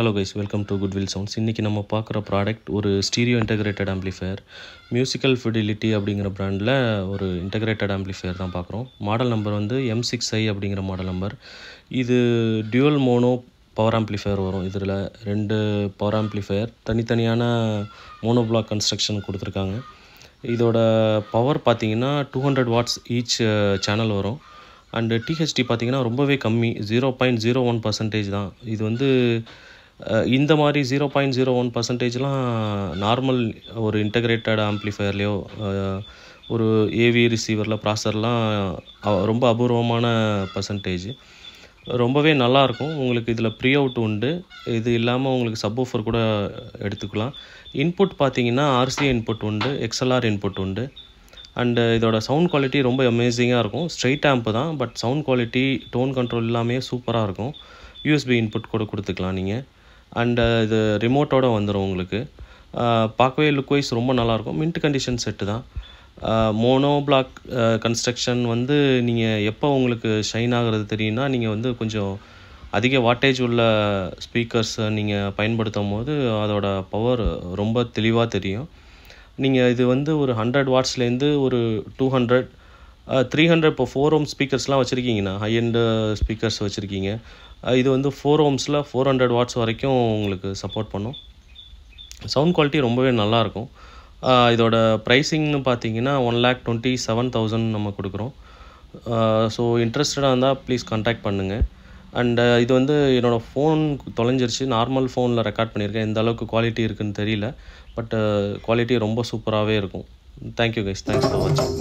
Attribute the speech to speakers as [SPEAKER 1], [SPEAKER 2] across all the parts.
[SPEAKER 1] Hello guys, welcome to goodwill sounds. இன்றைக்கி நம்ம பார்க்குற ப்ராடக்ட் ஒரு stereo integrated amplifier. Musical fidelity அப்படிங்கிற ப்ராண்டில் ஒரு இன்டகிரேட்டட் ஆம்ப்ளிஃபையர் தான் பார்க்குறோம். மாடல் நம்பர் வந்து M6i அப்படிங்கிற மாடல் நம்பர். இது டியூவல் மோனோ பவர் ஆம்ப்ளிஃபையர் வரும். இதில் 2 பவர் ஆம்ப்ளிஃபையர் தனித்தனியான மோனோ பிளாக் கன்ஸ்ட்ரக்ஷன் கொடுத்துருக்காங்க. இதோட பவர் பார்த்திங்கன்னா 200 வாட்ஸ் ஈச் சேனல் வரும். அண்டு டிஹெச்டி பார்த்திங்கன்னா ரொம்பவே கம்மி, 0.01% தான். இது வந்து இந்த மாதிரி 0.01%லாம் நார்மல் ஒரு இன்டகிரேட்டட் ஆம்ப்ளிஃபையர்லேயோ ஒரு ஏவி ரிசீவரில் ப்ராசர்லாம் ரொம்ப அபூர்வமான பர்சன்டேஜ். ரொம்பவே நல்லாயிருக்கும். உங்களுக்கு இதில் ப்ரீ அவுட் உண்டு. இது இல்லாமல் உங்களுக்கு சப்வூஃபர் கூட எடுத்துக்கலாம். இன்புட் பார்த்தீங்கன்னா RCA இன்புட் உண்டு, XLR இன்புட் உண்டு. அண்டு இதோட சவுண்ட் குவாலிட்டி ரொம்ப அமேசிங்காக இருக்கும். ஸ்ட்ரைட் ஆம்ப் தான், but sound quality, tone control எல்லாமே சூப்பராக இருக்கும். USB இன்புட் கூட கொடுத்துக்கலாம் நீங்கள். அண்டு இது ரிமோட்டோடு வந்துடும் உங்களுக்கு. பார்க்கவே லுக் வைஸ் ரொம்ப நல்லாயிருக்கும். மின்ட் கண்டிஷன் செட்டு தான். மோனோ பிளாக் கன்ஸ்ட்ரக்ஷன் வந்து நீங்கள் எப்போ உங்களுக்கு ஷைன் ஆகிறது தெரியும்னா, நீங்கள் வந்து கொஞ்சம் அதிக வாட்டேஜ் உள்ள ஸ்பீக்கர்ஸை நீங்கள் பயன்படுத்தும் போது அதோட பவர் ரொம்ப தெளிவாக தெரியும். நீங்கள் இது வந்து ஒரு 100 வாட்ஸ்லேருந்து ஒரு 200, 300 இப்போ 4 ஓம் ஸ்பீக்கர்ஸ்லாம் வச்சுருக்கீங்கன்னா, ஹை எண்டு ஸ்பீக்கர்ஸ் வச்சுருக்கீங்க, இது வந்து 4 ஓம்ஸில் 400 வாட்ஸ் வரைக்கும் உங்களுக்கு சப்போர்ட் பண்ணும். சவுண்ட் குவாலிட்டி ரொம்பவே நல்லாயிருக்கும். இதோட ப்ரைஸிங்னு பார்த்தீங்கன்னா 1,27,000 நம்ம கொடுக்குறோம். ஸோ இன்ட்ரெஸ்டடாக இருந்தால் ப்ளீஸ் கான்டாக்ட் பண்ணுங்கள். அண்டு இது வந்து என்னோடய ஃபோன் தொலைஞ்சிருச்சு. நார்மல் ஃபோனில் ரெக்கார்ட் பண்ணியிருக்கேன். எந்த அளவுக்கு குவாலிட்டி இருக்குதுன்னு தெரியல, பட் குவாலிட்டி ரொம்ப சூப்பராகவே இருக்கும். தேங்க்யூ கைஸ், தேங்க்ஸ் ஃபார் வாட்சிங்.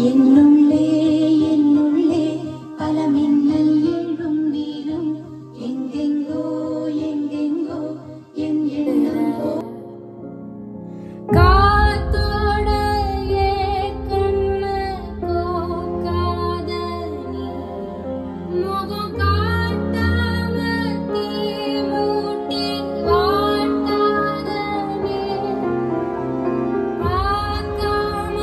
[SPEAKER 2] என்னுள்ளே என்னுள்ளே பல மின்னல் எழும் வீரும், எங்கெங்கோ எங்கெங்கோ என் எண்ணமோ காத்தோட கண்ணு கோக்காத நீ, முகம் காட்டாம தீ மூட்டி வாட்டாத நீ, பார்க்காம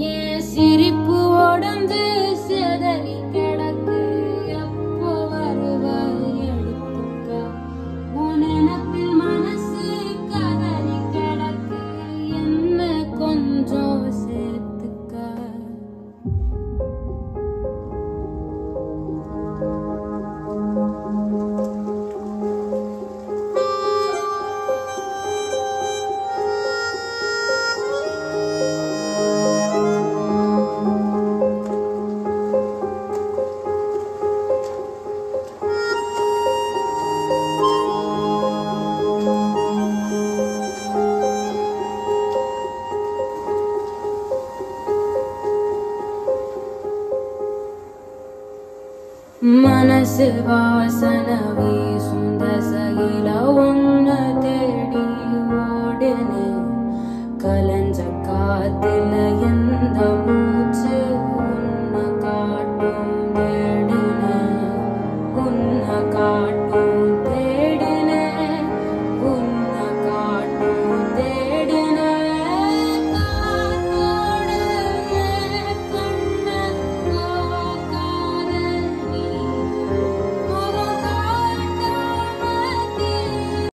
[SPEAKER 2] என் சிரிப்பு உடந்து செதறி கிடக்கு, எப்போ வருவாய் எடுத்துக்க, உன் நினப்பில் மனசு கதறி கிடக்கு, என்ன கொஞ்சம் சேர்த்துக்க. மனசு வாசன வீசும் தசையில ஒன்ன தேடி